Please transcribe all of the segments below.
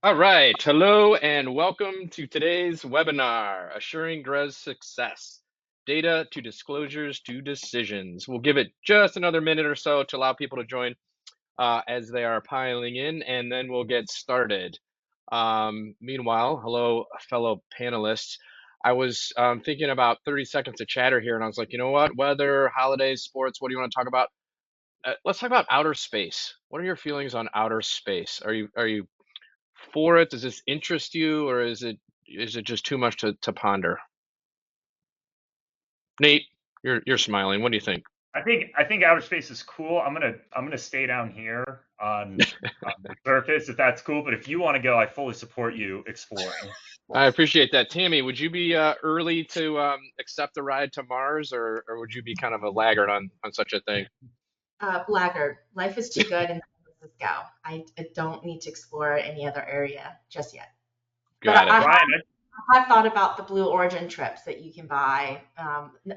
All right, hello and welcome to today's webinar, Assuring GRESB Success, Data to Disclosures to Decisions. We'll give it just another minute or so to allow people to join as they are piling in, and then we'll get started. Meanwhile, hello, fellow panelists. I was thinking about 30 seconds of chatter here, and I was like, you know what? Weather, holidays, sports, what do you want to talk about? Let's talk about outer space. What are your feelings on outer space? Are you for it? Does this interest you, or is it just too much to ponder? Nate, you're smiling. What do you think? I think outer space is cool. I'm gonna stay down here on the surface if that's cool. But if you want to go, I fully support you exploring. I appreciate that. Tammy, would you be early to accept the ride to Mars, or would you be kind of a laggard on such a thing? Laggard. Life is too good in San Francisco. I don't need to explore any other area just yet. But Got it. Ryan, I have thought about the Blue Origin trips that you can buy.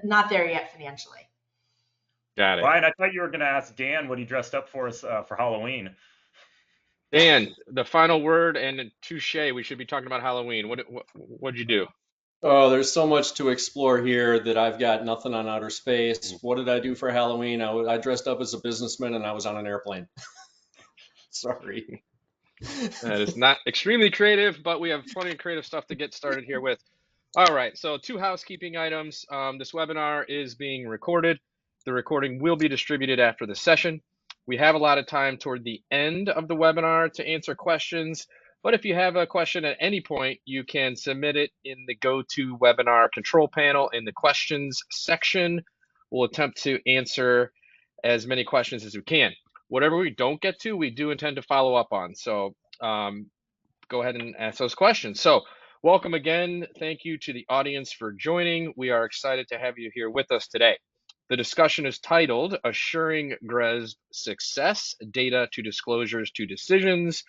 Not there yet financially. Got it. Ryan, I thought you were gonna ask Dan what he dressed up for us for Halloween. Dan, the final word and touche. We should be talking about Halloween. What'd you do? Oh, there's so much to explore here that I've got nothing on outer space. What did I do for Halloween? I dressed up as a businessman and I was on an airplane. Sorry. That is not extremely creative, but we have plenty of creative stuff to get started here with. All right, so two housekeeping items. This webinar is being recorded. The recording will be distributed after the session. We have a lot of time toward the end of the webinar to answer questions, but if you have a question at any point, you can submit it in the GoToWebinar control panel in the questions section. We'll attempt to answer as many questions as we can. Whatever we don't get to, we do intend to follow up on. So go ahead and ask those questions. So welcome again. Thank you to the audience for joining. We are excited to have you here with us today. The discussion is titled Assuring GRESB Success, Data to Disclosures to Decisions.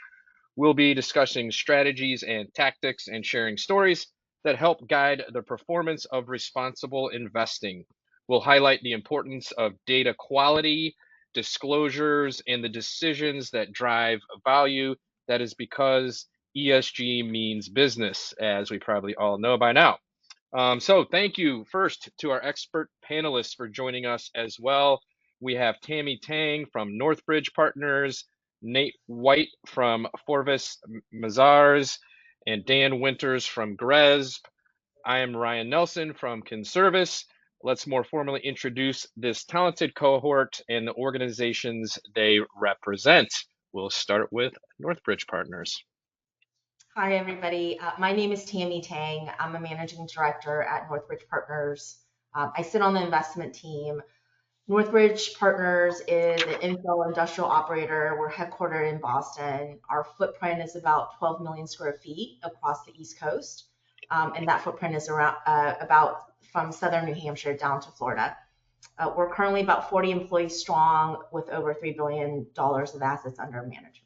We'll be discussing strategies and tactics and sharing stories that help guide the performance of responsible investing. We'll highlight the importance of data quality, disclosures, and the decisions that drive value. That is because ESG means business, as we probably all know by now. So thank you first to our expert panelists for joining us as well. We have Tammy Tang from Northbridge Partners, Nate White from Forvis Mazars, and Dan Winters from GRESB. I am Ryan Nelson from Conservice. Let's more formally introduce this talented cohort and the organizations they represent. We'll start with Northbridge Partners. Hi, everybody. My name is Tammy Tang. I'm a managing director at Northbridge Partners. I sit on the investment team. Northbridge Partners is an infill industrial operator. We're headquartered in Boston. Our footprint is about 12 million square feet across the East Coast. And that footprint is around about from southern New Hampshire down to Florida. We're currently about 40 employees strong with over $3 billion of assets under management.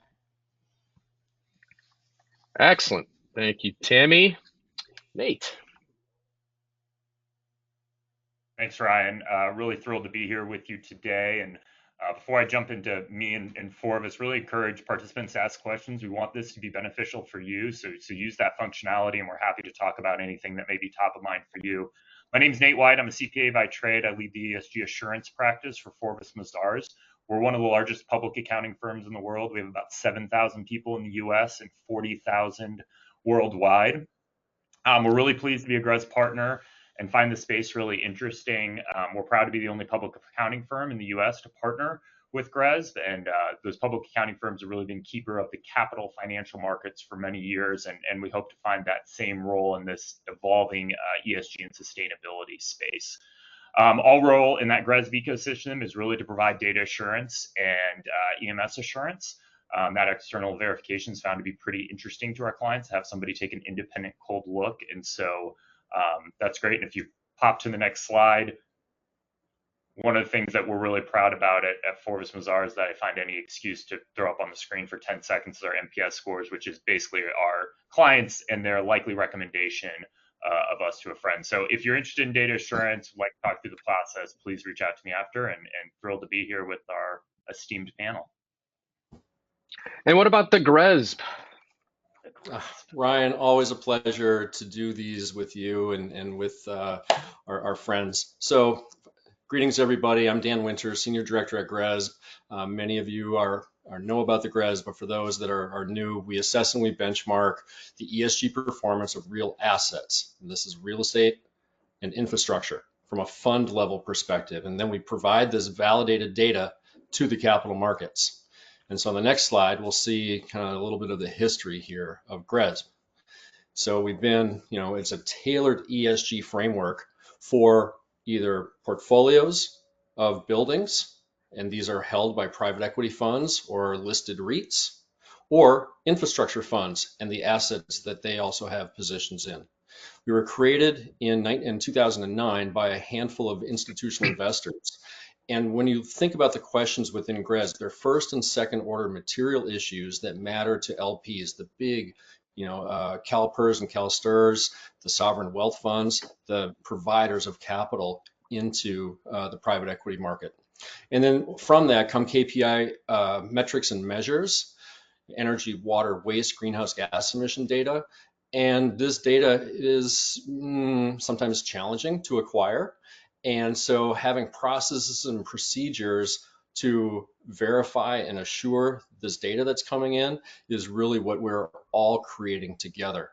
Excellent. Thank you, Tammy. Nate. Thanks, Ryan. Really thrilled to be here with you today. And before I jump into me and four of us, really encourage participants to ask questions. We want this to be beneficial for you. So use that functionality, and we're happy to talk about anything that may be top of mind for you. My name is Nate White. I'm a CPA by trade. I lead the ESG assurance practice for Forvis Mazars. We're one of the largest public accounting firms in the world. We have about 7,000 people in the US and 40,000 worldwide. We're really pleased to be a GRESB partner and find the space really interesting. We're proud to be the only public accounting firm in the US to partner with GRESB, and those public accounting firms have really been keeper of the capital financial markets for many years, and we hope to find that same role in this evolving ESG and sustainability space. Our role in that GRESB ecosystem is really to provide data assurance and EMS assurance. That external verification is found to be pretty interesting to our clients, have somebody take an independent cold look. And so that's great. And if you pop to the next slide, one of the things that we're really proud about at Forvis Mazars is that I find any excuse to throw up on the screen for 10 seconds is our NPS scores, which is basically our clients and their likely recommendation of us to a friend. So if you're interested in data assurance, like to talk through the process, please reach out to me after, and thrilled to be here with our esteemed panel. And what about the GRESB? Ryan, always a pleasure to do these with you and with our friends. So, greetings, everybody. I'm Dan Winters, Senior Director at GRESB. Many of you know about the GRESB, but for those that are new, we assess and we benchmark the ESG performance of real assets. And this is real estate and infrastructure from a fund level perspective. And then we provide this validated data to the capital markets. And so on the next slide, we'll see kind of a little bit of the history here of GRESB. So we've been, it's a tailored ESG framework for either portfolios of buildings, and these are held by private equity funds or listed REITs, or infrastructure funds and the assets that they also have positions in. We were created in 2009 by a handful of institutional investors. And when you think about the questions within GRESB, they're first and second order material issues that matter to LPs, the big, CalPERS and CalSTRS, the sovereign wealth funds, the providers of capital into the private equity market. And then from that come KPI metrics and measures, energy, water, waste, greenhouse gas emission data. And this data is sometimes challenging to acquire. And so having processes and procedures to verify and assure this data that's coming in is really what we're all creating together.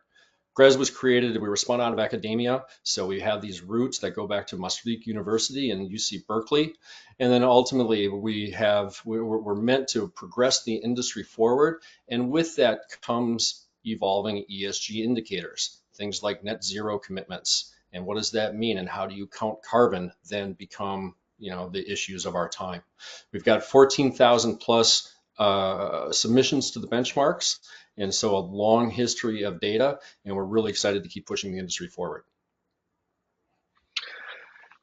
GRESB was created, we were spun out of academia, so we have these roots that go back to Mustique University and UC Berkeley. And then ultimately we're meant to progress the industry forward. And with that comes evolving ESG indicators, things like net zero commitments. And what does that mean? And how do you count carbon then become, the issues of our time? We've got 14,000 plus submissions to the benchmarks. And so a long history of data, and we're really excited to keep pushing the industry forward.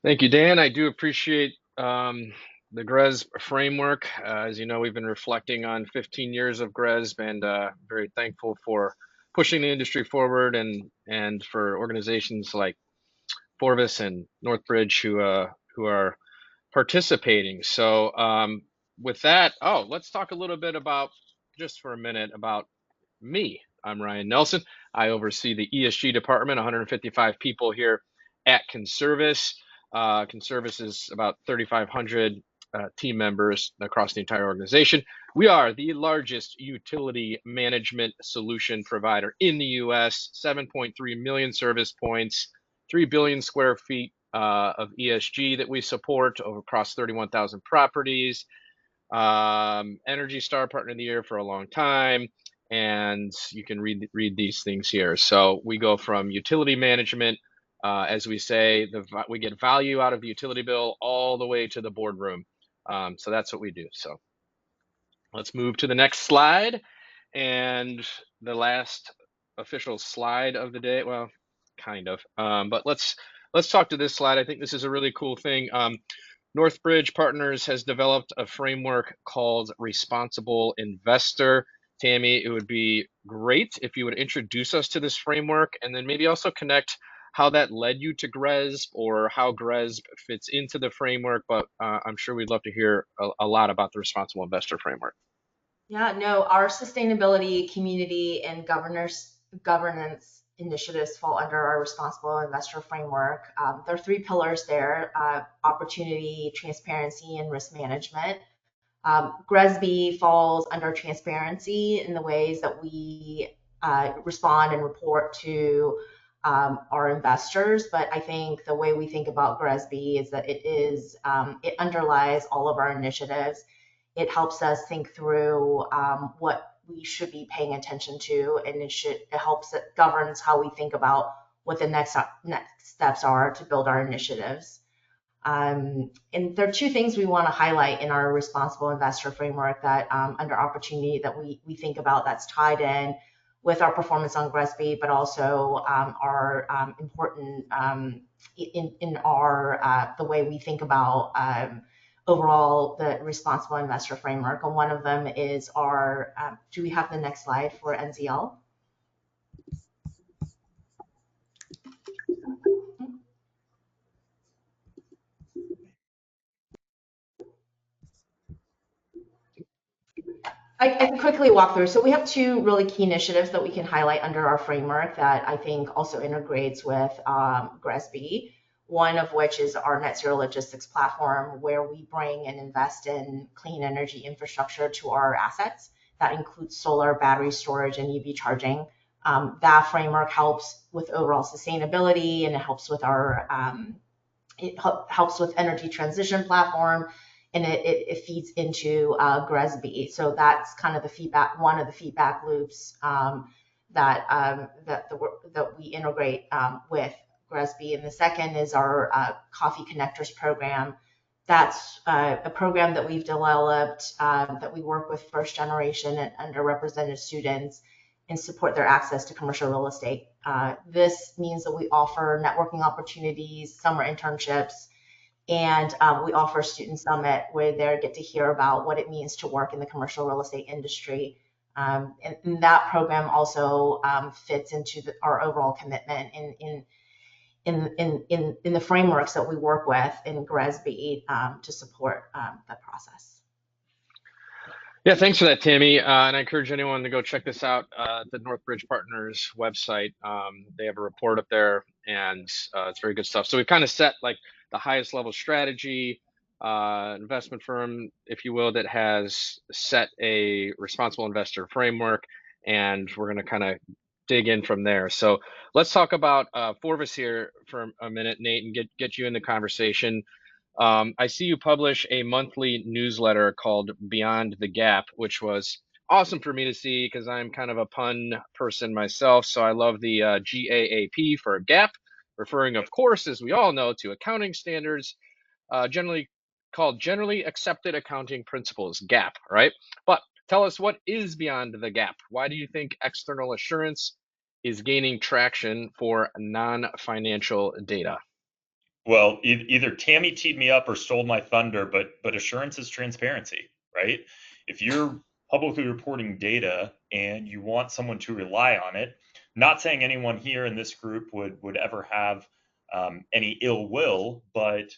Thank you, Dan. I do appreciate the GRESB framework. As you know, we've been reflecting on 15 years of GRESB, and very thankful for pushing the industry forward and for organizations like Forvis and Northbridge who are participating. So with that, let's talk a little bit about, just for a minute, about me. I'm Ryan Nelson. I oversee the ESG department, 155 people here at Conservice. Conservice is about 3,500 team members across the entire organization. We are the largest utility management solution provider in the US, 7.3 million service points, 3 billion square feet of ESG that we support over across 31,000 properties. Energy Star Partner of the Year for a long time, and you can read these things here. So we go from utility management, as we say, we get value out of the utility bill all the way to the boardroom. So that's what we do. So let's move to the next slide, and the last official slide of the day. Well, kind of, but let's talk to this slide. I think this is a really cool thing. Northbridge Partners has developed a framework called Responsible Investor. Tammy, it would be great if you would introduce us to this framework and then maybe also connect how that led you to GRESB or how GRESB fits into the framework. But I'm sure we'd love to hear a lot about the Responsible Investor framework. Yeah, no, our sustainability, community, and governance initiatives fall under our responsible investor framework. There are three pillars there: opportunity, transparency, and risk management. GRESB falls under transparency in the ways that we respond and report to our investors. But I think the way we think about GRESB is that it underlies all of our initiatives. It helps us think through what we should be paying attention to, and it governs how we think about what the next steps are to build our initiatives. And there are two things we want to highlight in our responsible investor framework that under opportunity that we think about that's tied in with our performance on GRESB, but also are important in our the way we think about overall the responsible investor framework. And one of them is our, do we have the next slide for NZL? I can quickly walk through. So we have two really key initiatives that we can highlight under our framework that I think also integrates with GRESB. One of which is our net zero logistics platform, where we bring and invest in clean energy infrastructure to our assets. That includes solar, battery storage, and EV charging. That framework helps with overall sustainability, and it helps with our helps with energy transition platform, and it feeds into GRESB. So that's kind of the feedback, one of the feedback loops that we integrate with GRESB. And the second is our Coffee Connectors program. That's a program that we've developed that we work with first generation and underrepresented students and support their access to commercial real estate. This means that we offer networking opportunities, summer internships, and we offer a student summit where they get to hear about what it means to work in the commercial real estate industry. And that program also fits into our overall commitment in the frameworks that we work with in GRESB to support that process. Yeah, thanks for that, Tammy. And I encourage anyone to go check this out at the Northbridge Partners website. They have a report up there, and it's very good stuff. So we've kind of set like the highest level strategy, investment firm, if you will, that has set a responsible investor framework, and we're going to kind of dig in from there. So let's talk about Forvis here for a minute, Nate, and get you in the conversation. I see you publish a monthly newsletter called Beyond the Gap, which was awesome for me to see because I'm kind of a pun person myself. So I love the GAAP for gap, referring, of course, as we all know, to accounting standards, generally called Generally Accepted Accounting Principles, GAAP, right? But tell us, what is Beyond the Gap? Why do you think external assurance is gaining traction for non-financial data? Well, either Tammy teed me up or stole my thunder, but assurance is transparency, right? If you're publicly reporting data and you want someone to rely on it, not saying anyone here in this group would ever have any ill will, but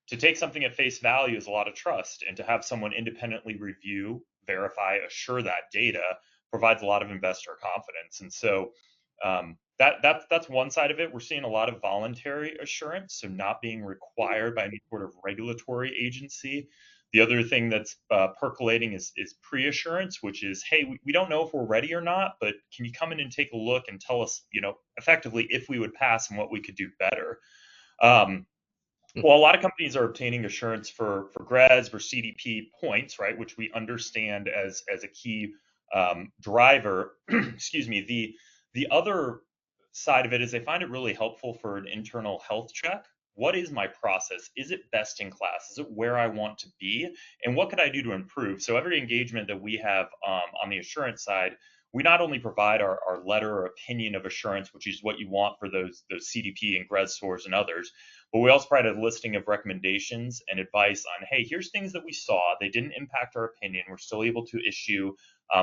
to take something at face value is a lot of trust, and to have someone independently review, verify, assure that data provides a lot of investor confidence. And so that's one side of it. We're seeing a lot of voluntary assurance, so not being required by any sort of regulatory agency. The other thing that's percolating is pre-assurance, which is, hey, we don't know if we're ready or not, but can you come in and take a look and tell us, effectively if we would pass and what we could do better. Well, a lot of companies are obtaining assurance for GRESB or CDP points, right, which we understand as a key driver. Excuse me. The other side of it is they find it really helpful for an internal health check. What is my process? Is it best in class? Is it where I want to be? And what could I do to improve? So every engagement that we have on the assurance side, we not only provide our letter or opinion of assurance, which is what you want for those CDP and GRESB scores and others, but we also provide a listing of recommendations and advice on, hey, here's things that we saw. They didn't impact our opinion. We're still able to issue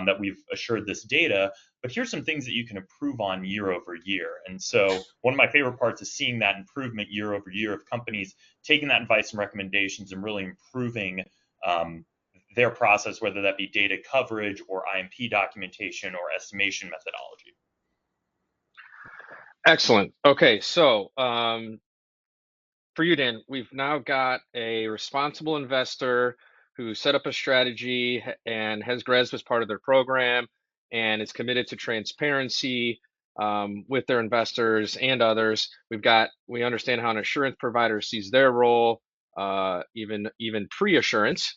that we've assured this data, but here's some things that you can improve on year over year. And so one of my favorite parts is seeing that improvement year over year of companies taking that advice and recommendations and really improving their process, whether that be data coverage or IMP documentation or estimation methodology. Excellent. Okay, so for you, Dan, we've now got a responsible investor who set up a strategy and has GRESB as part of their program and is committed to transparency with their investors and others. We understand how an assurance provider sees their role, even pre-assurance.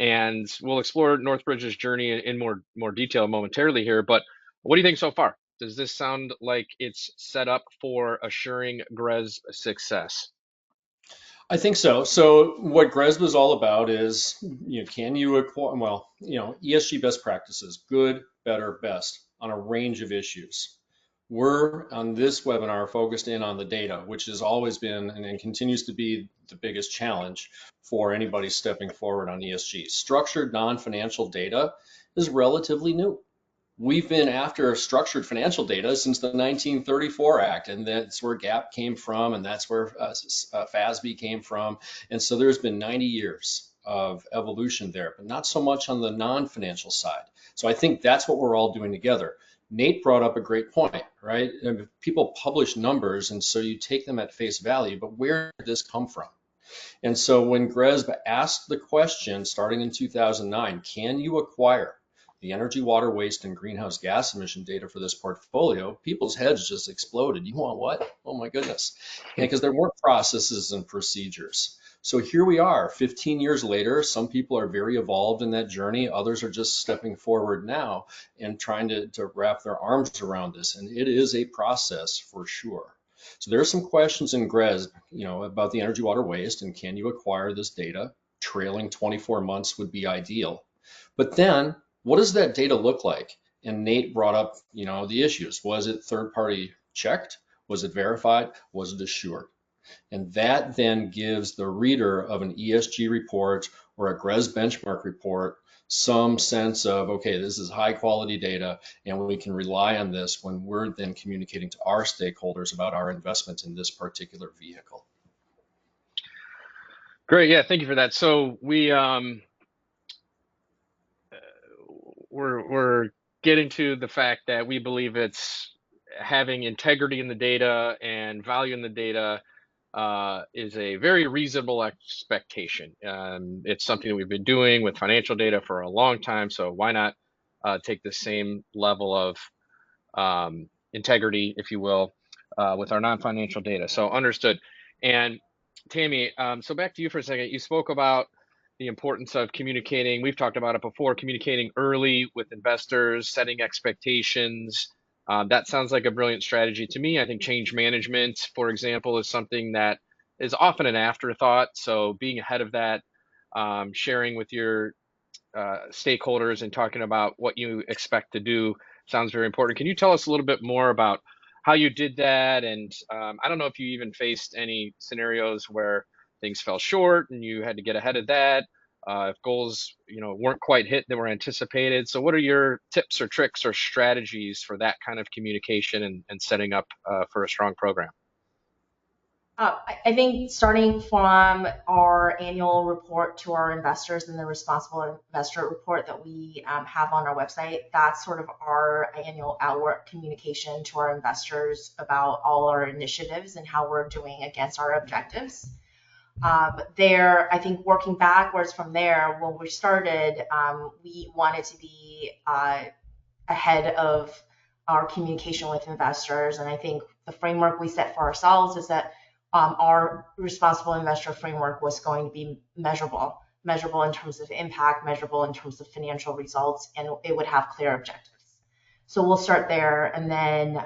And we'll explore Northbridge's journey in more detail momentarily here. But what do you think so far? Does this sound like it's set up for assuring GRESB success? I think so. So what GRESB is all about is, can you acquire, ESG best practices, good, better, best, on a range of issues. We're on this webinar focused in on the data, which has always been and continues to be the biggest challenge for anybody stepping forward on ESG. Structured non-financial data is relatively new. We've been after structured financial data since the 1934 Act, and that's where GAAP came from, and that's where FASB came from. And so there's been 90 years of evolution there, but not so much on the non-financial side. So I think that's what we're all doing together. Nate brought up a great point, right? People publish numbers, and so you take them at face value, but where did this come from? And so when GRESB asked the question starting in 2009, can you acquire the energy, water, waste, and greenhouse gas emission data for this portfolio? People's heads just exploded. You want what? Oh my goodness. And because there weren't processes and procedures. So here we are 15 years later. Some people are very evolved in that journey. Others are just stepping forward now and trying to wrap their arms around this. And it is a process for sure. So there are some questions in GRESB, about the energy, water, waste, and can you acquire this data? Trailing 24 months would be ideal. But then, what does that data look like? And Nate brought up, the issues. Was it third-party checked? Was it verified? Was it assured? And that then gives the reader of an ESG report or a GRESB benchmark report some sense of, okay, this is high quality data, and we can rely on this when we're then communicating to our stakeholders about our investment in this particular vehicle. Great, yeah, thank you for that. So we're getting to the fact that we believe it's having integrity in the data and value in the data is a very reasonable expectation. It's something that we've been doing with financial data for a long time, so why not take the same level of integrity, if you will, with our non-financial data. So understood. And Tammy, so back to you for a second. You spoke about the importance of communicating. We've talked about it before, communicating early with investors, setting expectations. That sounds like a brilliant strategy to me. I think change management, for example, is something that is often an afterthought. So being ahead of that, sharing with your stakeholders and talking about what you expect to do sounds very important. Can you tell us a little bit more about how you did that? And I don't know if you even faced any scenarios where things fell short and you had to get ahead of that. If goals, weren't quite hit that were anticipated. So what are your tips or tricks or strategies for that kind of communication and setting up for a strong program? I think starting from our annual report to our investors and the responsible investor report that we have on our website, that's sort of our annual outward communication to our investors about all our initiatives and how we're doing against our objectives. I think working backwards from there, when we started, we wanted to be ahead of our communication with investors. And I think the framework we set for ourselves is that our responsible investor framework was going to be measurable in terms of impact, measurable in terms of financial results, and it would have clear objectives. So we'll start there. And then,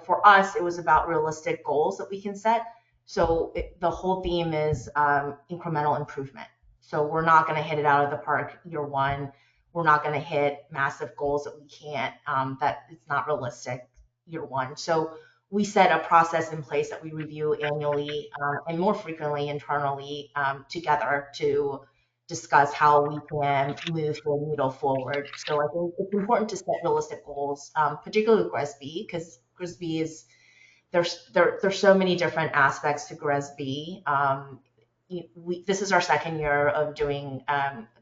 for us, it was about realistic goals that we can set. So the whole theme is incremental improvement. So we're not going to hit it out of the park year one. We're not going to hit massive goals that we can't, that it's not realistic year one. So we set a process in place that we review annually and more frequently internally together to discuss how we can move the needle forward. So I think it's important to set realistic goals, particularly with GRESB, because GRESB is, there's so many different aspects to GRESB. This is our second year of doing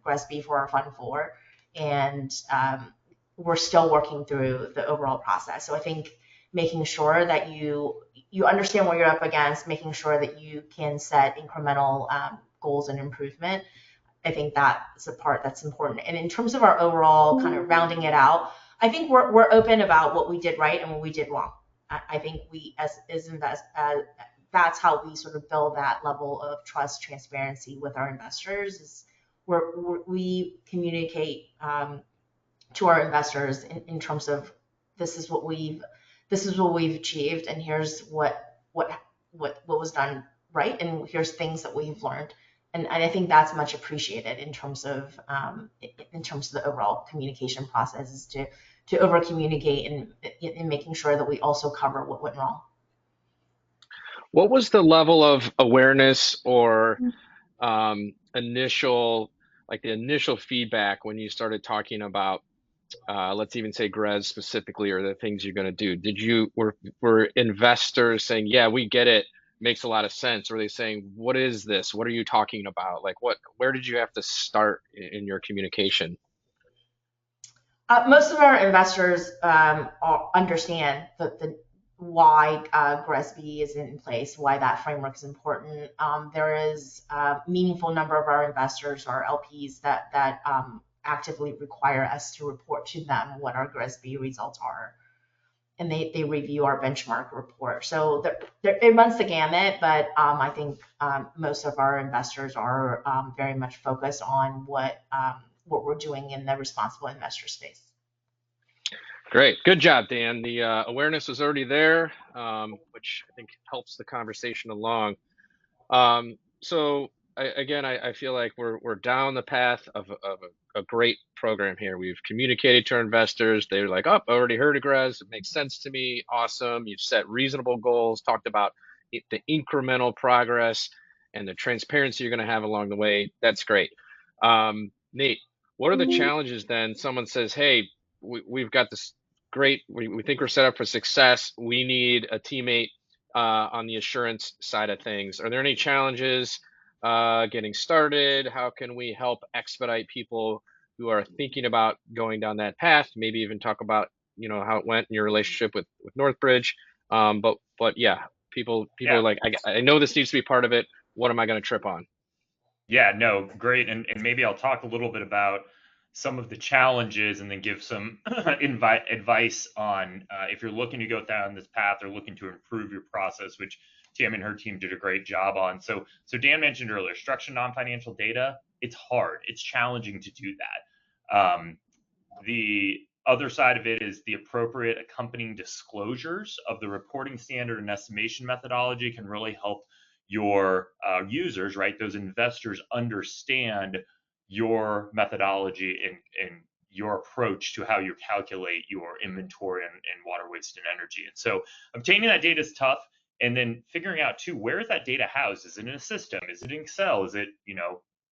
GRESB for our Fund 4, and we're still working through the overall process. So I think making sure that you understand what you're up against, making sure that you can set incremental goals and improvement. I think that's a part that's important. And in terms of our overall kind of rounding it out, I think we're open about what we did right and what we did wrong. I think we that's how we sort of build that level of trust, transparency with our investors. Is we communicate to our investors in terms of this is what we've achieved, and here's what was done right, and here's things that we've learned, and I think that's much appreciated in terms of the overall communication process, is to over communicate and in making sure that we also cover what went wrong. What was the level of awareness or initial feedback when you started talking about let's even say GRESB specifically, or the things you're going to do? Were investors saying, yeah, we get it, makes a lot of sense? Or are they saying, what is this? What are you talking about? Like, where did you have to start in your communication? Most of our investors understand the why GRESB is in place, why that framework is important. There is a meaningful number of our investors or LPs that actively require us to report to them what our GRESB results are, and they review our benchmark report. So it runs the gamut, but I think most of our investors are very much focused on what we're doing in the responsible investor space. Great. Good job, Dan. The awareness was already there, which I think helps the conversation along. So I feel like we're down the path of a great program here. We've communicated to our investors. They're like, oh, I already heard of GRES. It makes sense to me. Awesome. You've set reasonable goals, talked about the incremental progress and the transparency you're going to have along the way. That's great. Nate, what are the challenges then? Someone says, hey, we've got this great, we think we're set up for success. We need a teammate on the assurance side of things. Are there any challenges getting started? How can we help expedite people who are thinking about going down that path? Maybe even talk about how it went in your relationship with Northbridge. But yeah, people Yeah. are like, I know this needs to be part of it. What am I going to trip on? Yeah, no, great. And maybe I'll talk a little bit about some of the challenges and then give some advice on if you're looking to go down this path or looking to improve your process, which Tam and her team did a great job on. So Dan mentioned earlier, structured non-financial data, it's hard. It's challenging to do that. The other side of it is the appropriate accompanying disclosures of the reporting standard and estimation methodology can really help your users, right, those investors, understand your methodology and your approach to how you calculate your inventory and water, waste, and energy. And so obtaining that data is tough. And then figuring out too, where is that data housed? Is it in a system? Is it in Excel? Is it,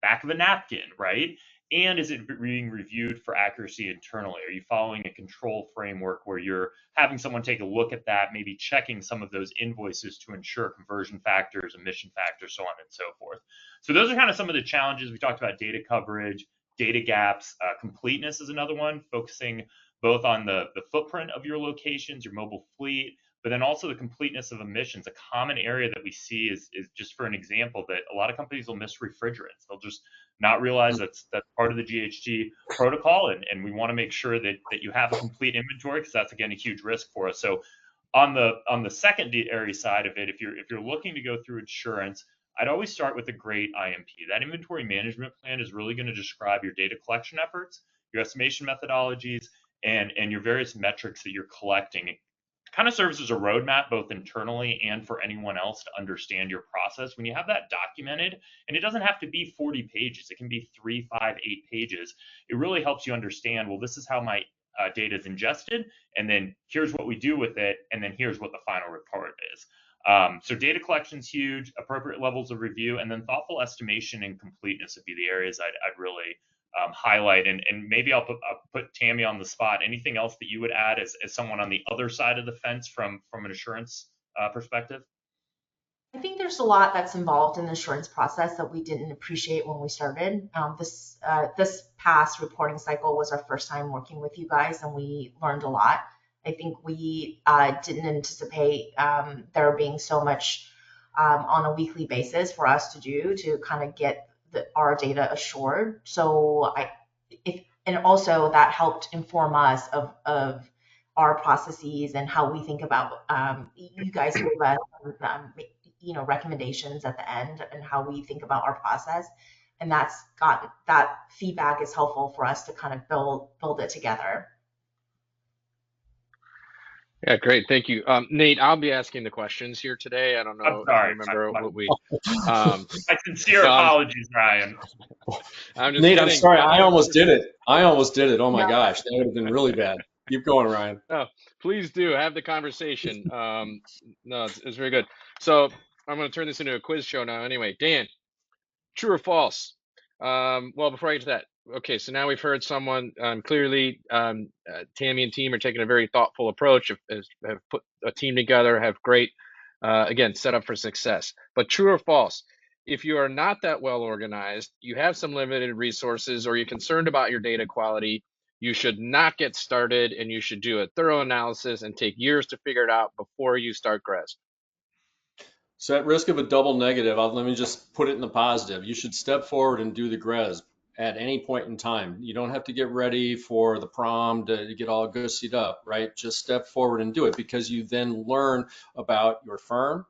back of a napkin, right? And is it being reviewed for accuracy internally? Are you following a control framework where you're having someone take a look at that, maybe checking some of those invoices to ensure conversion factors, emission factors, so on and so forth? So those are kind of some of the challenges. We talked about data coverage, data gaps, completeness is another one, focusing both on the footprint of your locations, your mobile fleet, but then also the completeness of emissions. A common area that we see is just for an example that a lot of companies will miss refrigerants. They'll just not realize that's part of the GHG protocol, and we want to make sure that you have a complete inventory, because that's again a huge risk for us. So on the secondary side of it, if you're looking to go through insurance, I'd always start with a great IMP. That inventory management plan is really going to describe your data collection efforts, your estimation methodologies, and your various metrics that you're collecting. It kind of serves as a roadmap both internally and for anyone else to understand your process. When you have that documented, and it doesn't have to be 40 pages, it can be 3, 5, 8 pages. It really helps you understand, well, this is how my data is ingested, and then here's what we do with it, and then here's what the final report is. So data collection is huge, appropriate levels of review, and then thoughtful estimation and completeness would be the areas I'd really highlight. And maybe I'll put Tammy on the spot. Anything else that you would add as someone on the other side of the fence from an assurance perspective? I think there's a lot that's involved in the assurance process that we didn't appreciate when we started. This past reporting cycle was our first time working with you guys, and we learned a lot. I think we didn't anticipate there being so much on a weekly basis for us to do to kind of get our data assured. So and also that helped inform us of our processes and how we think about you guys gave us recommendations at the end and how we think about our process, and that feedback is helpful for us to kind of build it together. Yeah, great. Thank you. Nate, I'll be asking the questions here today. I don't know if you remember what we. My sincere apologies, Ryan. I'm just Nate, kidding. I'm sorry. I almost did it. Oh my gosh, that would have been really bad. Keep going, Ryan. Oh, please do have the conversation. No, it's very good. So I'm going to turn this into a quiz show now. Anyway, Dan, true or false? Well, before I get to that, okay, so now we've heard someone clearly. Tammy and team are taking a very thoughtful approach. Have put a team together. Have great again, set up for success. But true or false, if you are not that well organized, you have some limited resources, or you're concerned about your data quality, you should not get started, and you should do a thorough analysis and take years to figure it out before you start GRESB. So at risk of a double negative, let me just put it in the positive. You should step forward and do the GRESB at any point in time. You don't have to get ready for the prom to get all gussied up, right? Just step forward and do it, because you then learn about your firm.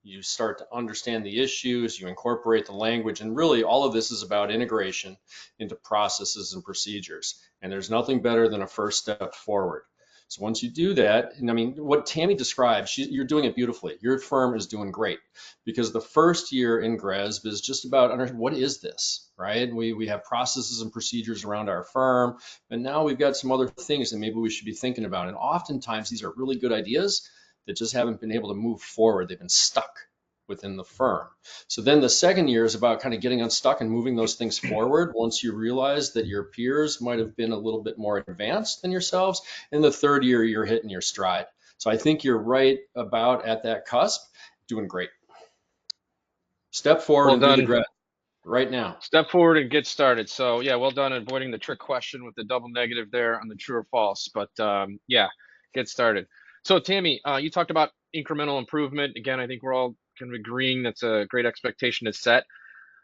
You start to understand the issues, you incorporate the language, and really all of this is about integration into processes and procedures. And there's nothing better than a first step forward. So once you do that, and I mean, what Tammy described, you're doing it beautifully. Your firm is doing great, because the first year in GRESB is just about what is this, right? We have processes and procedures around our firm, and now we've got some other things that maybe we should be thinking about. And oftentimes these are really good ideas that just haven't been able to move forward. They've been stuck within the firm. So then the second year is about kind of getting unstuck and moving those things forward once you realize that your peers might have been a little bit more advanced than yourselves. And the third year, you're hitting your stride. So I think you're right about at that cusp, doing great. Step forward Well and do the done. GRESB right now. Step forward and get started. So yeah, well done avoiding the trick question with the double negative there on the true or false. But yeah, get started. So Tammy, you talked about incremental improvement. Again, I think we're all kind of agreeing that's a great expectation to set.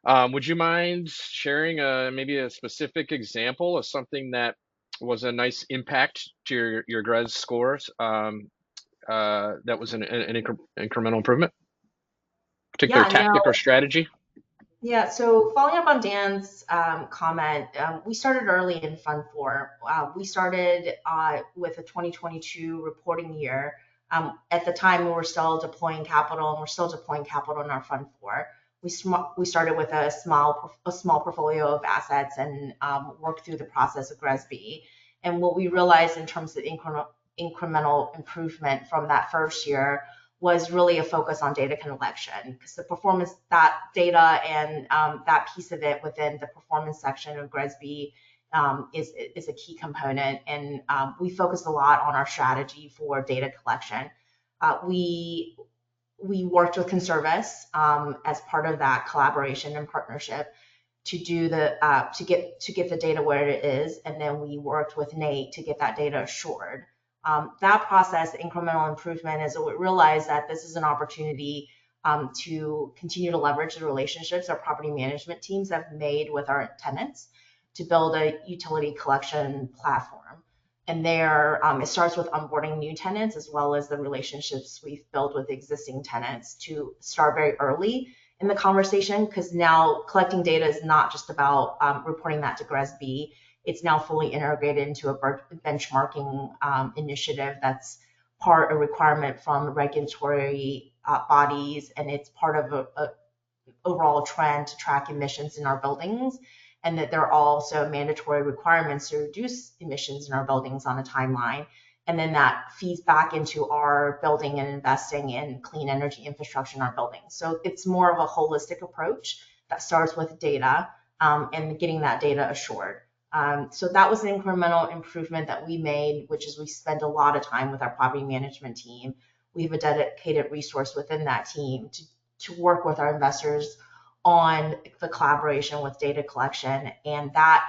Would you mind sharing maybe a specific example of something that was a nice impact to your GRESB scores, that was an incremental improvement, particular Yeah, tactic or no, strategy? yeah. So following up on Dan's comment, we started early in Fund 4. We started with a 2022 reporting year. At the time, we were still deploying capital, and we're still deploying capital in our Fund 4. We started with a small portfolio of assets and worked through the process of GRESB. And what we realized in terms of incremental improvement from that first year was really a focus on data collection, because the performance, that data and that piece of it within the performance section of GRESB is a key component. And we focused a lot on our strategy for data collection. We worked with Conservice as part of that collaboration and partnership to do to get the data where it is, and then we worked with Nate to get that data assured. That process, incremental improvement, is we realized that this is an opportunity to continue to leverage the relationships our property management teams have made with our tenants to build a utility collection platform. And there, it starts with onboarding new tenants as well as the relationships we've built with existing tenants to start very early in the conversation, because now collecting data is not just about reporting that to GRESB. It's now fully integrated into a benchmarking initiative that's a requirement from regulatory bodies, and it's part of a overall trend to track emissions in our buildings, and that there are also mandatory requirements to reduce emissions in our buildings on a timeline. And then that feeds back into our building and investing in clean energy infrastructure in our buildings. So it's more of a holistic approach that starts with data and getting that data assured. So that was an incremental improvement that we made, which is we spend a lot of time with our property management team. We have a dedicated resource within that team to work with our investors on the collaboration with data collection, and that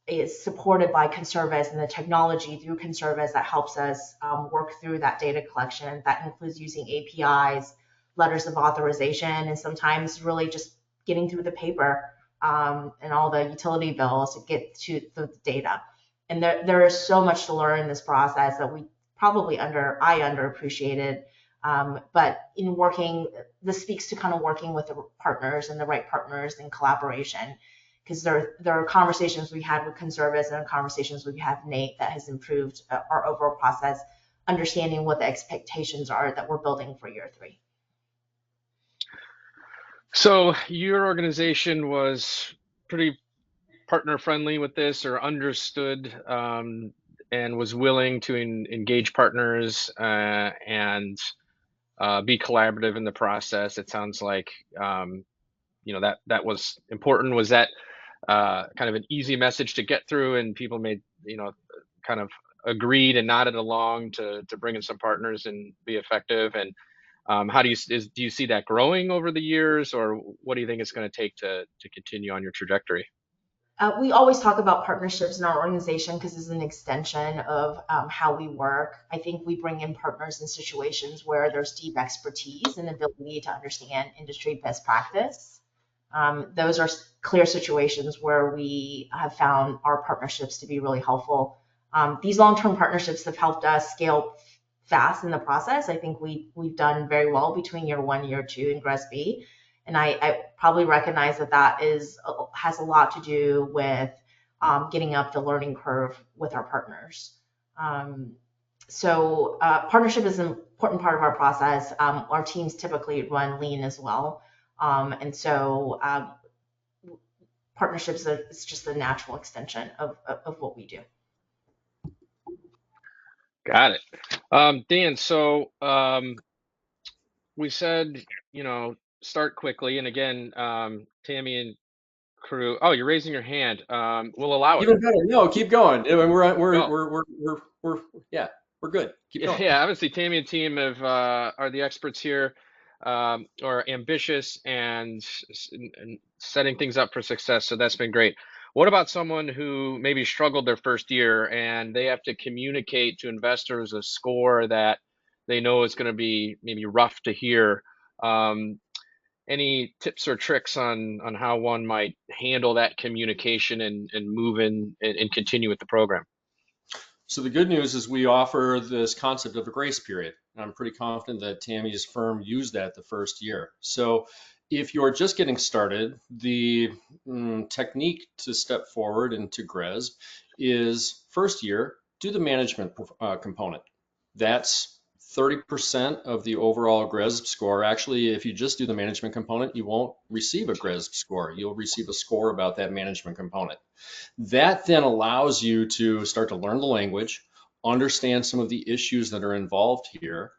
is supported by Conservice and the technology through Conservice that helps us work through that data collection. That includes using APIs, letters of authorization, and sometimes really just getting through the paper and all the utility bills to get to the data. And there is so much to learn in this process that we probably I underappreciated. But in working, this speaks to kind of working with the partners and the right partners in collaboration, because there are conversations we had with Conservice and conversations we had with Nate that has improved our overall process, understanding what the expectations are that we're building for year 3. So your organization was pretty partner friendly with this, or understood and was willing to engage partners and be collaborative in the process. It sounds like that was important. Was that kind of an easy message to get through, and people made kind of agreed and nodded along to bring in some partners and be effective? And How do you see that growing over the years, or what do you think it's going to take to continue on your trajectory? We always talk about partnerships in our organization because it's an extension of how we work. I think we bring in partners in situations where there's deep expertise and ability to understand industry best practice. Those are clear situations where we have found our partnerships to be really helpful. These long-term partnerships have helped us scale fast in the process. I think we've done very well between year one, year two in GRESB. And I probably recognize that has a lot to do with getting up the learning curve with our partners. So partnership is an important part of our process. Our teams typically run lean as well. And so partnerships is just a natural extension of what we do. Got it. Dan, so we said, start quickly. And again, Tammy and crew. Oh, you're raising your hand. We'll allow it. Even better. No, keep going. I mean, No. yeah, we're good. Keep going. Yeah, obviously Tammy and team are the experts here, are ambitious and setting things up for success. So that's been great. What about someone who maybe struggled their first year and they have to communicate to investors a score that they know is going to be maybe rough to hear? Any tips or tricks on how one might handle that communication and move in and continue with the program? So the good news is we offer this concept of a grace period. And I'm pretty confident that Tammy's firm used that the first year. So if you're just getting started, the technique to step forward into GRESB is first year, do the management component. That's 30% of the overall GRESB score. Actually, if you just do the management component, you won't receive a GRESB score. You'll receive a score about that management component. That then allows you to start to learn the language, understand some of the issues that are involved here,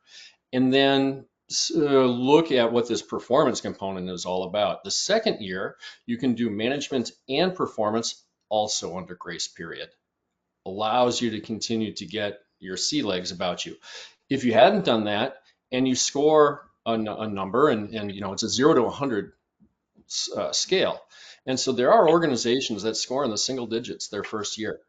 and then look at what this performance component is all about. The second year, you can do management and performance also under grace period. Allows you to continue to get your sea legs about you. If you hadn't done that and you score a number and it's a 0 to 100 scale. And so there are organizations that score in the single digits their first year.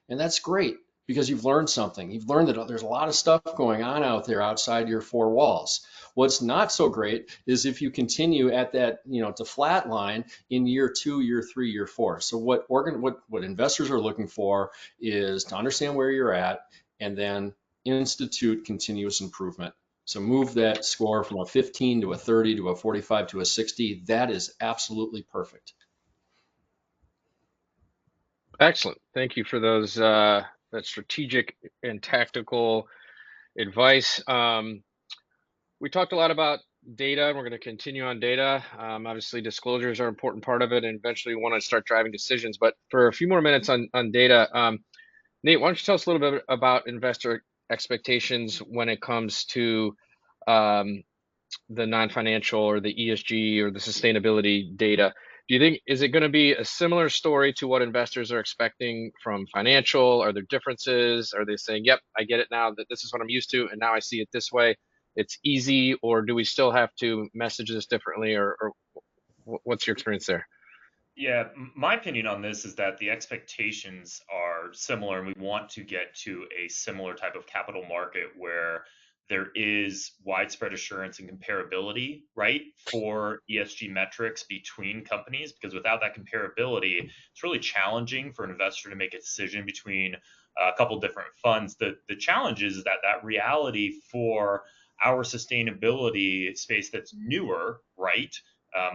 And that's great because you've learned something. You've learned that there's a lot of stuff going on out there outside your four walls. What's not so great is if you continue at that, to flat line in year 2, year 3, year 4. So what investors are looking for is to understand where you're at and then institute continuous improvement. So move that score from a 15 to a 30 to a 45 to a 60. That is absolutely perfect. Excellent. Thank you for those that strategic and tactical advice. We talked a lot about data, and we're going to continue on data. Obviously, disclosures are an important part of it, and eventually we want to start driving decisions. But for a few more minutes on data, Nate, why don't you tell us a little bit about investor expectations when it comes to the non-financial or the ESG or the sustainability data? Do you think, is it going to be a similar story to what investors are expecting from financial? Are there differences? Are they saying, yep, I get it now, that this is what I'm used to, and now I see it this way? It's easy, or do we still have to message this differently, or what's your experience there? Yeah, my opinion on this is that the expectations are similar, and we want to get to a similar type of capital market where there is widespread assurance and comparability, right, for ESG metrics between companies, because without that comparability, it's really challenging for an investor to make a decision between a couple different funds. The challenge is that reality for our sustainability space that's newer, right?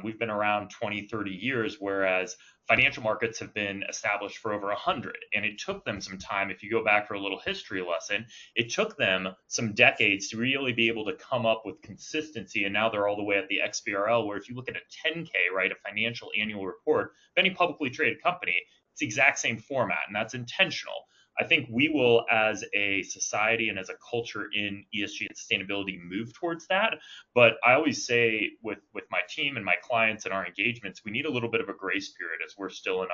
We've been around 20, 30 years, whereas financial markets have been established for over 100. And it took them some time. If you go back for a little history lesson, it took them some decades to really be able to come up with consistency. And now they're all the way at the XBRL, where if you look at a 10K, right, a financial annual report of any publicly traded company, it's the exact same format, and that's intentional. I think we will, as a society and as a culture in ESG and sustainability, move towards that. But I always say with my team and my clients and our engagements, we need a little bit of a grace period as we're still in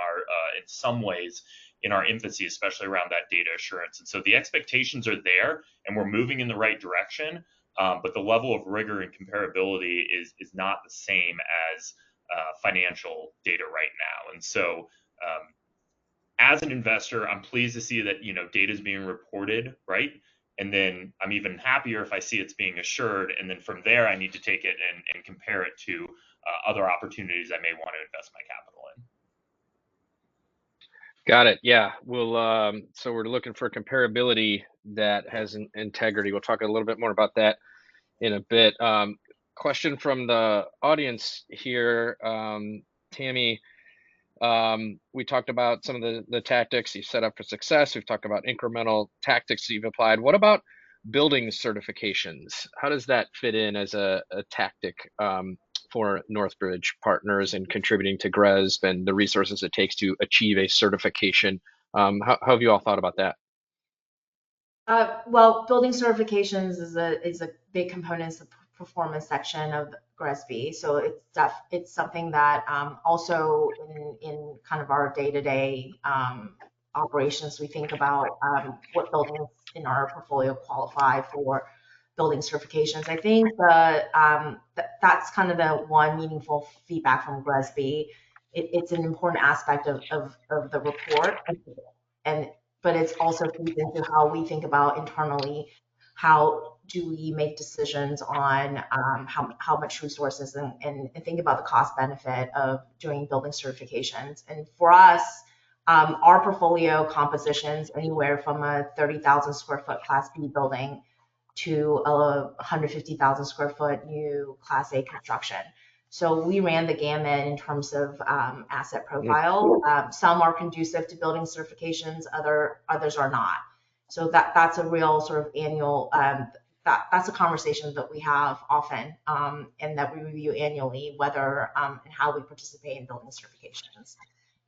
in some ways, in our infancy, especially around that data assurance. And so the expectations are there and we're moving in the right direction. but the level of rigor and comparability is not the same as financial data right now. And so, as an investor, I'm pleased to see that data is being reported, right? And then I'm even happier if I see it's being assured. And then from there, I need to take it and compare it to other opportunities I may want to invest my capital in. Got it. Yeah. So we're looking for comparability that has an integrity. We'll talk a little bit more about that in a bit. Question from the audience here, Tammy. We talked about some of the tactics you set up for success. We've talked about incremental tactics you've applied. What about building certifications? How does that fit in as a tactic for Northbridge Partners and contributing to GRESB and the resources it takes to achieve a certification? How have you all thought about that? Well, building certifications is a big component of the performance section of GRESB. So it's something that also in kind of our day-to-day operations, we think about what buildings in our portfolio qualify for building certifications. I think that's kind of the one meaningful feedback from GRESB. It's an important aspect of the report, but it's also feeds into how we think about internally. How do we make decisions on how much resources and think about the cost benefit of doing building certifications? And for us, our portfolio compositions anywhere from a 30,000 square foot Class B building to a 150,000 square foot new Class A construction. So we ran the gamut in terms of asset profile. Some are conducive to building certifications, others are not. So that's a real sort of annual, that's a conversation that we have often and that we review annually, whether and how we participate in building certifications.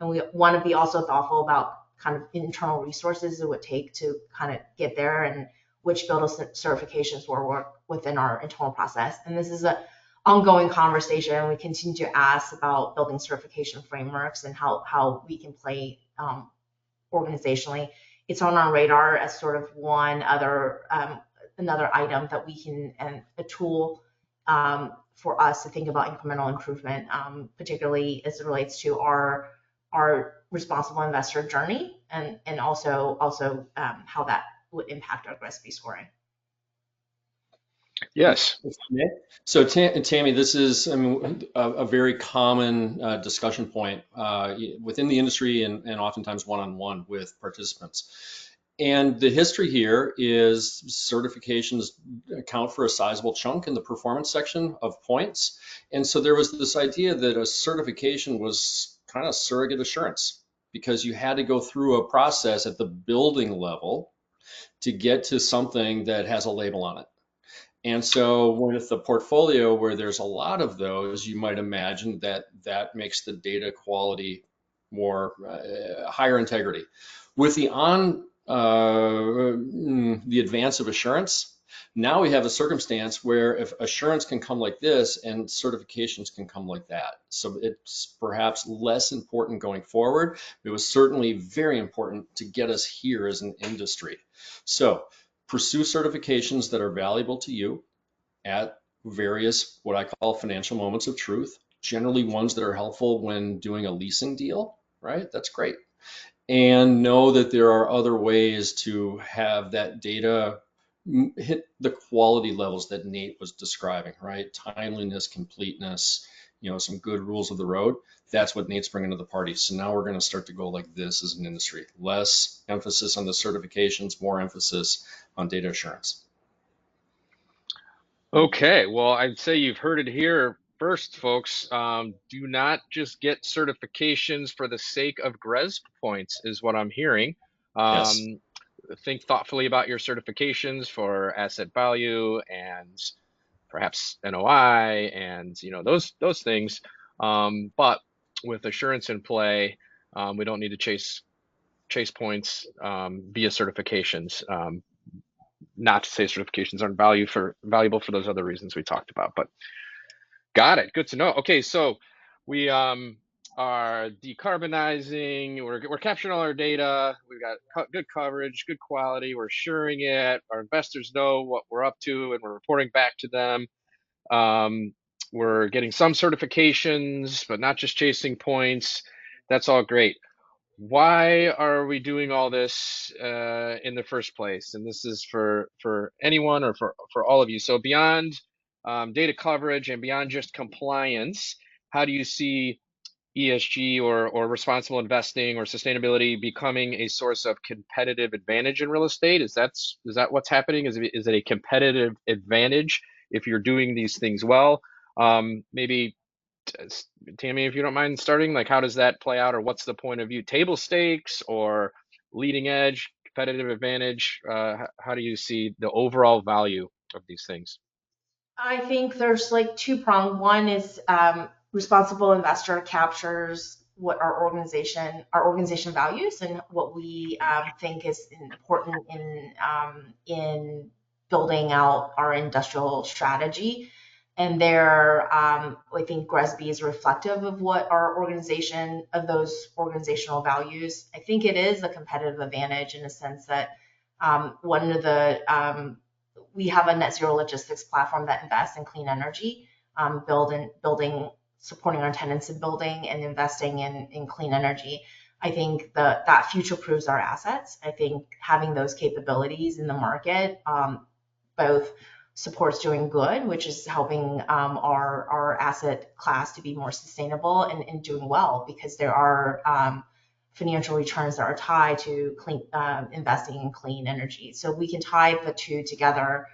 And we want to be also thoughtful about kind of internal resources it would take to kind of get there and which building certifications will work within our internal process. And this is an ongoing conversation. We continue to ask about building certification frameworks and how we can play organizationally. It's on our radar as sort of one other another item that we can, and a tool for us to think about incremental improvement, particularly as it relates to our responsible investor journey, and also how that would impact our GRESB scoring. Yes. So Tammy, this is a very common discussion point within the industry and oftentimes one-on-one with participants. And the history here is certifications account for a sizable chunk in the performance section of points. And so there was this idea that a certification was kind of surrogate assurance because you had to go through a process at the building level to get to something that has a label on it. And so with the portfolio where there's a lot of those, you might imagine that makes the data quality more higher integrity. With the advance of assurance, now we have a circumstance where if assurance can come like this and certifications can come like that. So it's perhaps less important going forward. It was certainly very important to get us here as an industry. So pursue certifications that are valuable to you at various, what I call financial moments of truth, generally ones that are helpful when doing a leasing deal, right? That's great. And know that there are other ways to have that data hit the quality levels that Nate was describing, right? Timeliness, completeness, some good rules of the road. That's what Nate's bringing to the party. So now we're going to start to go like this as an industry. Less emphasis on the certifications, more emphasis on data assurance. Okay, well, I'd say you've heard it here first, folks. Do not just get certifications for the sake of GRESB points, is what I'm hearing. Yes. Think thoughtfully about your certifications for asset value and perhaps NOI and those things. But with assurance in play, we don't need to chase points via certifications. Not to say certifications aren't valuable for those other reasons we talked about, but got it. Good to know. Okay, so we are decarbonizing. We're capturing all our data. We've got good coverage, good quality. We're sharing it. Our investors know what we're up to, and we're reporting back to them. We're getting some certifications, but not just chasing points. That's all great. Why are we doing all this in the first place? And this is for anyone or for all of you. So beyond data coverage and beyond just compliance, how do you see ESG or responsible investing or sustainability becoming a source of competitive advantage in real estate? Is that what's happening? Is it a competitive advantage if you're doing these things well? Maybe Tammy, if you don't mind starting, like how does that play out, or what's the point of view? Table stakes or leading edge, competitive advantage? How do you see the overall value of these things? I think there's like two-pronged. One is responsible investor captures what our organization values and what we think is important in building out our industrial strategy. And there, I think GRESB is reflective of what of those organizational values. I think it is a competitive advantage in the sense that one of the we have a net zero logistics platform that invests in clean energy, building, supporting our tenants in building and investing in clean energy. I think that future proofs our assets. I think having those capabilities in the market both supports doing good, which is helping our asset class to be more sustainable and doing well because there are financial returns that are tied to investing in clean energy. So we can tie the two together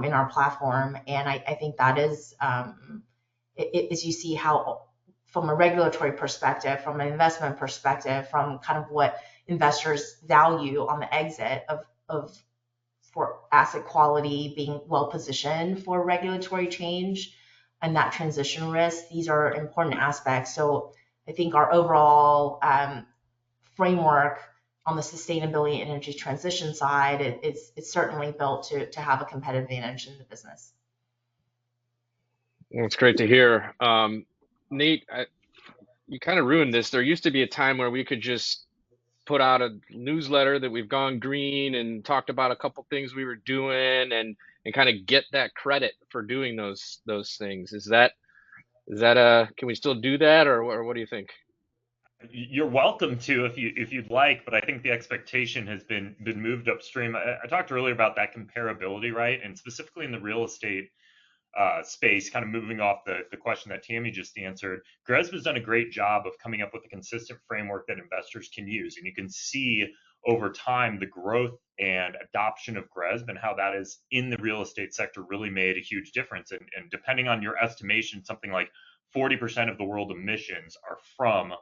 in our platform, and I think that is, as you see how, from a regulatory perspective, from an investment perspective, from kind of what investors value on the exit of for asset quality being well positioned for regulatory change and that transition risk, these are important aspects. So I think our overall framework on the sustainability and energy transition side, it's certainly built to have a competitive advantage in the business. Well, it's great to hear. Nate, you kind of ruined this. There used to be a time where we could just put out a newsletter that we've gone green and talked about a couple things we were doing and kind of get that credit for doing those things. Is that can we still do that, or what do you think? You're welcome to if you'd like, but I think the expectation has been moved upstream. I talked earlier about that comparability, right? And specifically in the real estate space, kind of moving off the question that Tammy just answered, GRESB has done a great job of coming up with a consistent framework that investors can use. And you can see over time the growth and adoption of GRESB and how that is in the real estate sector really made a huge difference. And depending on your estimation, something like 40% of the world emissions are from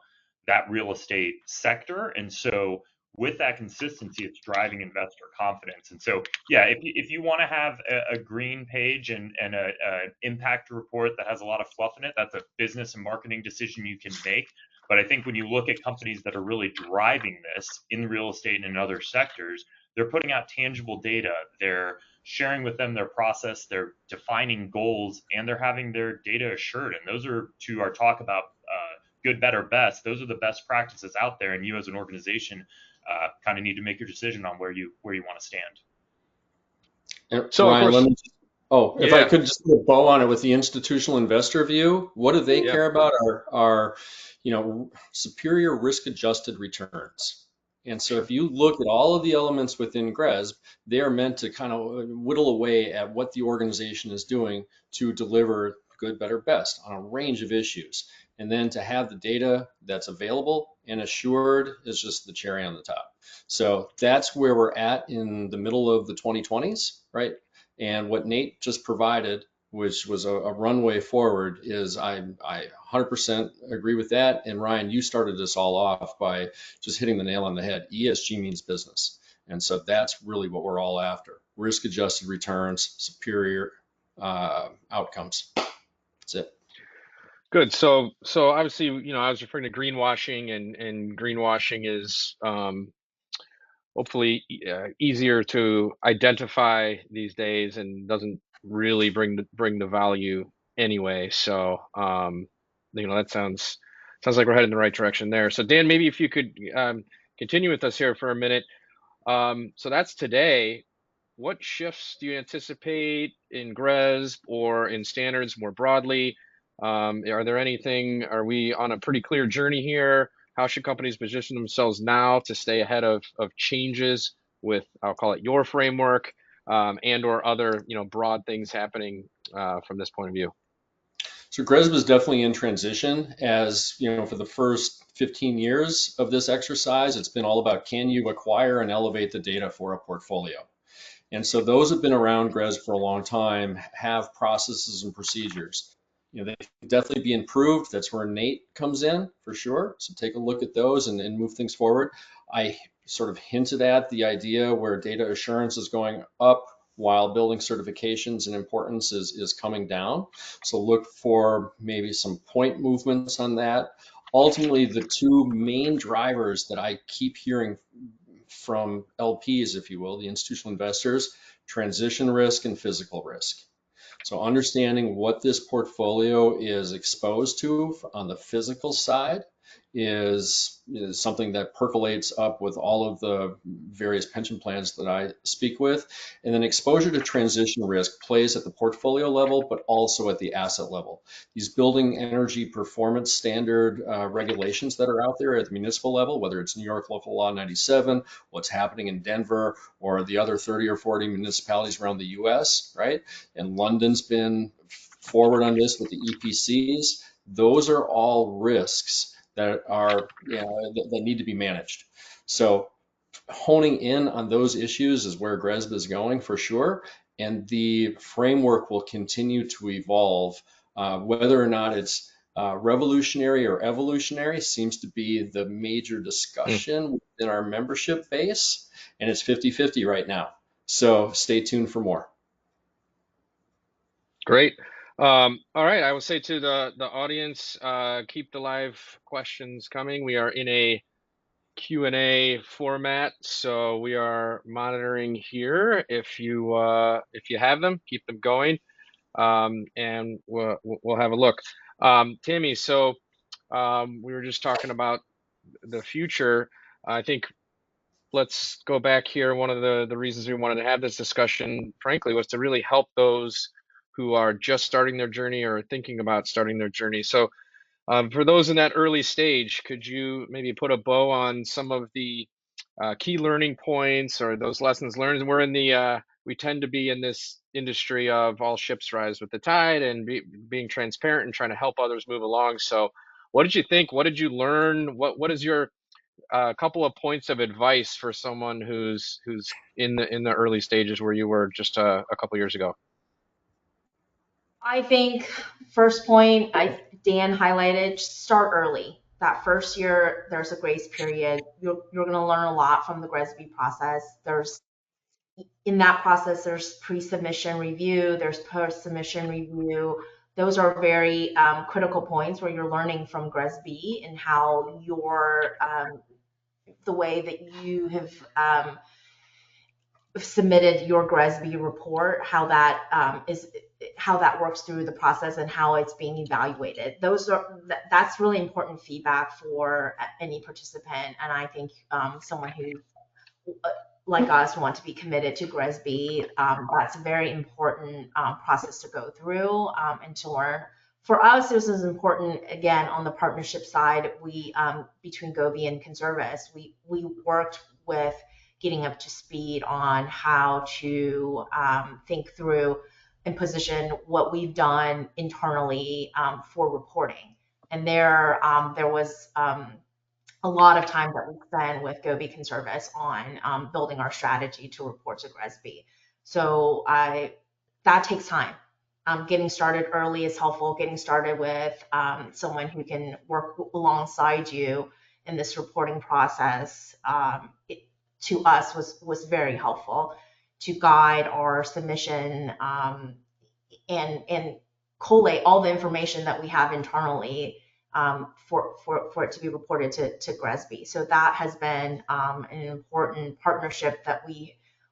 that real estate sector. And so with that consistency, it's driving investor confidence. And so, yeah, if you want to have a green page and a impact report that has a lot of fluff in it, that's a business and marketing decision you can make. But I think when you look at companies that are really driving this in real estate and in other sectors, they're putting out tangible data. They're sharing with them their process. They're defining goals, and they're having their data assured. And those are, to our talk about good, better, best, those are the best practices out there. And you as an organization kind of need to make your decision on where you want to stand. So Ryan, of course, if I could just put a bow on it with the institutional investor view, what do they care about are superior risk-adjusted returns. And so if you look at all of the elements within GRESB, they are meant to kind of whittle away at what the organization is doing to deliver good, better, best on a range of issues. And then to have the data that's available and assured is just the cherry on the top. So that's where we're at in the middle of the 2020s, right? And what Nate just provided, which was a runway forward, is I 100% agree with that. And Ryan, you started this all off by just hitting the nail on the head. ESG means business. And so that's really what we're all after. Risk-adjusted returns, superior outcomes. That's it. Good. So obviously, I was referring to greenwashing, and greenwashing is hopefully easier to identify these days and doesn't really bring the value anyway. So that sounds like we're heading in the right direction there. So Dan, maybe if you could continue with us here for a minute. So that's today. What shifts do you anticipate in GRESB or in standards more broadly? Are there anything, are we on a pretty clear journey here? How should companies position themselves now to stay ahead of changes with, I'll call it your framework, and or other, broad things happening from this point of view? So GRESB is definitely in transition. As you know, for the first 15 years of this exercise, it's been all about, can you acquire and elevate the data for a portfolio? And so those have been around GRESB for a long time, have processes and procedures. They can definitely be improved. That's where Nate comes in for sure. So take a look at those and move things forward. I sort of hinted at the idea where data assurance is going up while building certifications and importance is coming down. So look for maybe some point movements on that. Ultimately, the two main drivers that I keep hearing from LPs, if you will, the institutional investors, transition risk and physical risk. So understanding what this portfolio is exposed to on the physical side is something that percolates up with all of the various pension plans that I speak with. And then exposure to transition risk plays at the portfolio level, but also at the asset level. These building energy performance standard regulations that are out there at the municipal level, whether it's New York Local Law 97, what's happening in Denver, or the other 30 or 40 municipalities around the US, right? And London's been forward on this with the EPCs. Those are all risks that are that need to be managed. So honing in on those issues is where GRESB is going for sure, and the framework will continue to evolve. Whether or not it's revolutionary or evolutionary seems to be the major discussion within our membership base, and it's 50-50 right now. So stay tuned for more. Great. All right, I will say to the audience, keep the live questions coming. We are in a Q&A format, so we are monitoring here. If you have them, keep them going, and we'll have a look. Tammy, so we were just talking about the future. I think let's go back here. One of the reasons we wanted to have this discussion, frankly, was to really help those who are just starting their journey or thinking about starting their journey. So for those in that early stage, could you maybe put a bow on some of the key learning points or those lessons learned? We're in the we tend to be in this industry of all ships rise with the tide and being transparent and trying to help others move along. So what did you think? What did you learn? What is your couple of points of advice for someone who's in the early stages where you were just a couple years ago? I think first point, Dan highlighted, start early. That first year, there's a grace period. You're going to learn a lot from the GRESB process. In that process, there's pre-submission review, there's post-submission review. Those are very critical points where you're learning from GRESB and how the way that you have submitted your GRESB report, how that works through the process and how it's being evaluated. That's really important feedback for any participant, and I think someone who like us want to be committed to GRESB, that's a very important process to go through and to learn. For us, this is important, again, on the partnership side, between Gobi and Conservis, we worked with getting up to speed on how to think through and position what we've done internally for reporting. And there was a lot of time that we spend with Gobi Conservis on building our strategy to report to GRESB. So that takes time. Getting started early is helpful. Getting started with someone who can work alongside you in this reporting process to us was very helpful to guide our submission and collate all the information that we have internally for it to be reported to GRESB. So that has been an important partnership that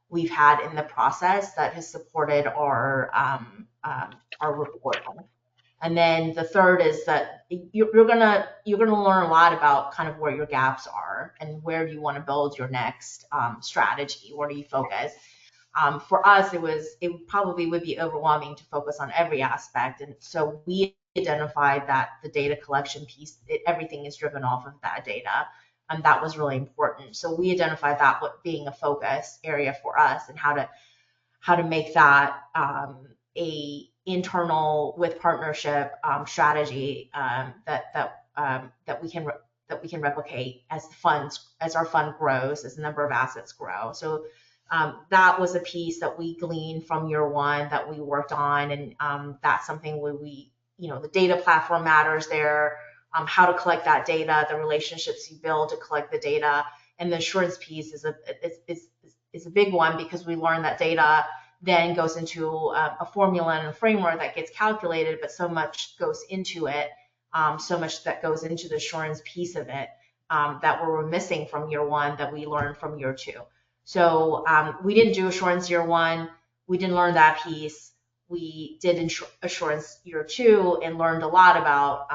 we've had in the process that has supported our reporting. And then the third is that you're gonna learn a lot about kind of where your gaps are and where do you want to build your next strategy. Where do you focus? For us, it probably would be overwhelming to focus on every aspect, and so we identified that the data collection piece, everything is driven off of that data, and that was really important. So we identified that being a focus area for us, and how to make that a internal with partnership strategy that we can replicate as our fund grows, as the number of assets grow. So that was a piece that we gleaned from year one that we worked on, and that's something where the data platform matters there. How to collect that data, the relationships you build to collect the data, and the assurance piece is a big one, because we learned that data then goes into a formula and a framework that gets calculated, but so much goes into it, so much that goes into the assurance piece of it that we were missing from year one that we learned from year two. So we didn't do assurance year one. We didn't learn that piece. We did assurance year two and learned a lot about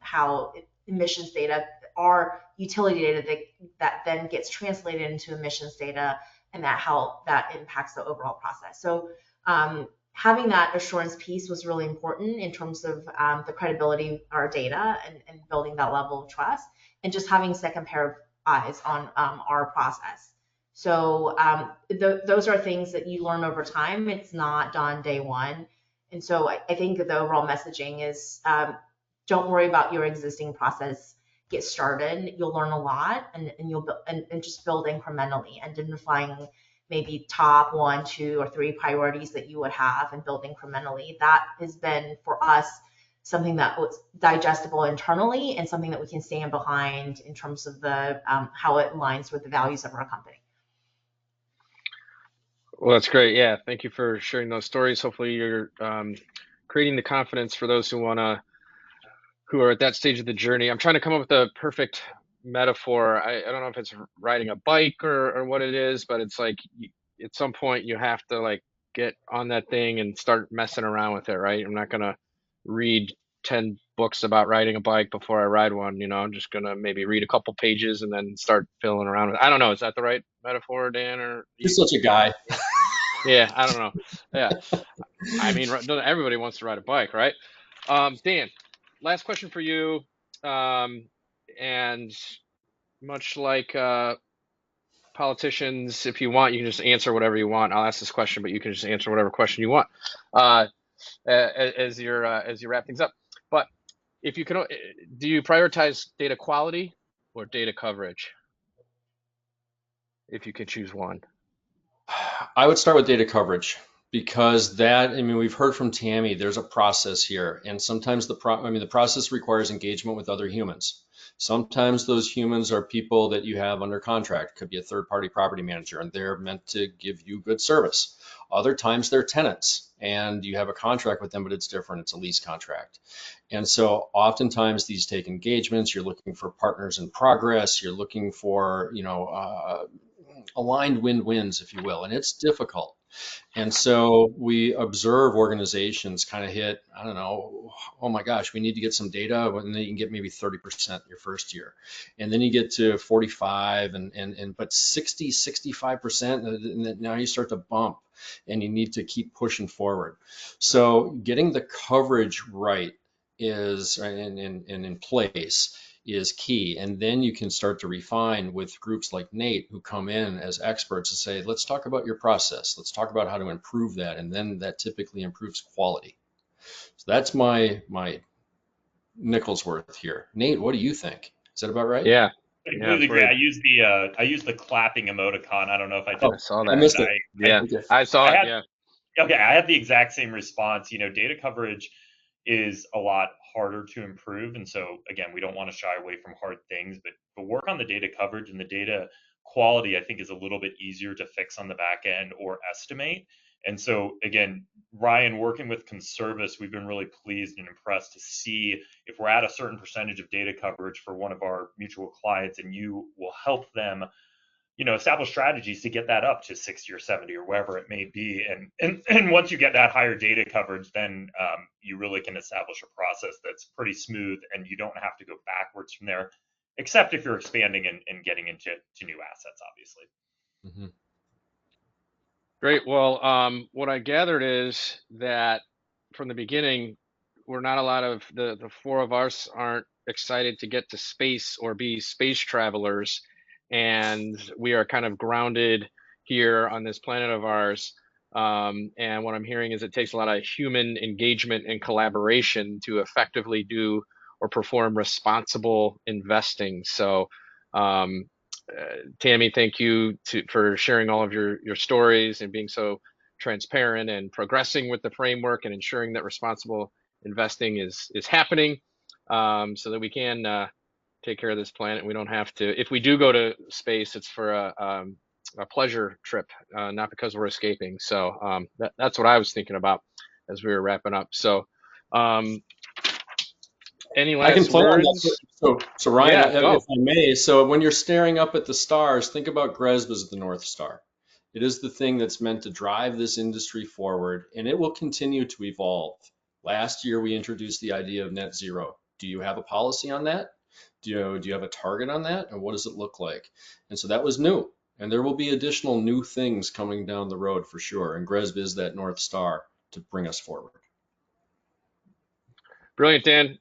how emissions data are utility data that then gets translated into emissions data, and how that impacts the overall process. So having that assurance piece was really important in terms of the credibility of our data and building that level of trust, and just having a second pair of eyes on our process. So those are things that you learn over time. It's not done day one. And so I think the overall messaging is don't worry about your existing process. Get started. You'll learn a lot, and you'll and just build incrementally, identifying maybe top 1, 2, or 3 priorities that you would have, and build incrementally. That has been for us something that was digestible internally, and something that we can stand behind in terms of the how it aligns with the values of our company. Well, that's great. Yeah, thank you for sharing those stories. Hopefully, you're creating the confidence for those who are at that stage of the journey. I'm trying to come up with a perfect metaphor. I don't know if it's riding a bike or what it is, but it's like at some point you have to like get on that thing and start messing around with it, right? I'm not gonna read 10 books about riding a bike before I ride one. I'm just gonna maybe read a couple pages and then start filling around with it. I don't know. Is that the right metaphor, Dan? Or You're such a guy. yeah, I don't know. Yeah, I mean, everybody wants to ride a bike, right? Dan, last question for you. And much like politicians, if you want, you can just answer whatever you want. I'll ask this question, but you can just answer whatever question you want as you wrap things up. But if you can, do you prioritize data quality or data coverage? If you could choose one. I would start with data coverage, because we've heard from Tammy, there's a process here. And sometimes the process requires engagement with other humans. Sometimes those humans are people that you have under contract. Could be a third-party property manager, and they're meant to give you good service. Other times they're tenants, and you have a contract with them, but it's different. It's a lease contract. And so oftentimes these take engagements. You're looking for partners in progress. You're looking for, aligned win-wins, if you will, and it's difficult. And so we observe organizations kind of hit, I don't know, oh my gosh, we need to get some data, and then you can get maybe 30% your first year. And then you get to 45 but 60, 65%, and now you start to bump, and you need to keep pushing forward. So getting the coverage right is in place is key. And then you can start to refine with groups like Nate, who come in as experts and say, let's talk about your process. Let's talk about how to improve that. And then that typically improves quality. So that's my nickel's worth here. Nate, what do you think? Is that about right? Yeah. I completely agree. I use the clapping emoticon. I don't know if I did. I saw that. I missed it. I saw it. Yeah. Okay, I had the exact same response. Data coverage is a lot harder to improve, and so again, we don't want to shy away from hard things, but work on the data coverage, and the data quality I think is a little bit easier to fix on the back end or estimate. And so again, Ryan, working with Conservice, we've been really pleased and impressed to see if we're at a certain percentage of data coverage for one of our mutual clients, and you will help them establish strategies to get that up to 60 or 70 or wherever it may be. And once you get that higher data coverage, then you really can establish a process that's pretty smooth, and you don't have to go backwards from there, except if you're expanding and getting into new assets, obviously. Mm-hmm. Great. Well, what I gathered is that from the beginning, we're not a lot of the four of us aren't excited to get to space or be space travelers, and we are kind of grounded here on this planet of ours. And what I'm hearing is it takes a lot of human engagement and collaboration to effectively do or perform responsible investing. So, Tammy, thank you for sharing all of your stories and being so transparent and progressing with the framework and ensuring that responsible investing is happening, so that we can take care of this planet. We don't have to. If we do go to space, it's for a pleasure trip, not because we're escaping. So that's what I was thinking about as we were wrapping up. So any I can last play on that. words? So Ryan, Yeah, go. if I may, so when you're staring up at the stars, think about GRESB as the North Star. It is the thing that's meant to drive this industry forward, and it will continue to evolve. Last year, we introduced the idea of net zero. Do you have a policy on that? Do you have a target on that? And what does it look like? And so that was new. And there will be additional new things coming down the road for sure. And GRESB is that North Star to bring us forward. Brilliant, Dan.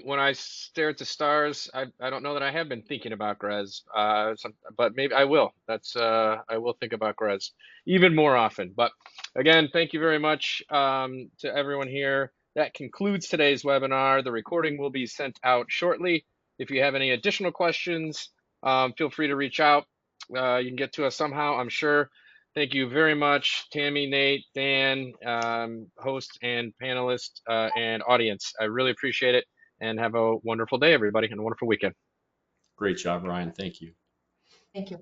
When I stare at the stars, I don't know that I have been thinking about GRES, but maybe I will. I will think about GRES even more often. But again, thank you very much to everyone here. That concludes today's webinar. The recording will be sent out shortly. If you have any additional questions, feel free to reach out. You can get to us somehow, I'm sure. Thank you very much, Tammy, Nate, Dan, host and panelist, and audience. I really appreciate it, and have a wonderful day, everybody, and a wonderful weekend. Great job, Ryan. Thank you. Thank you.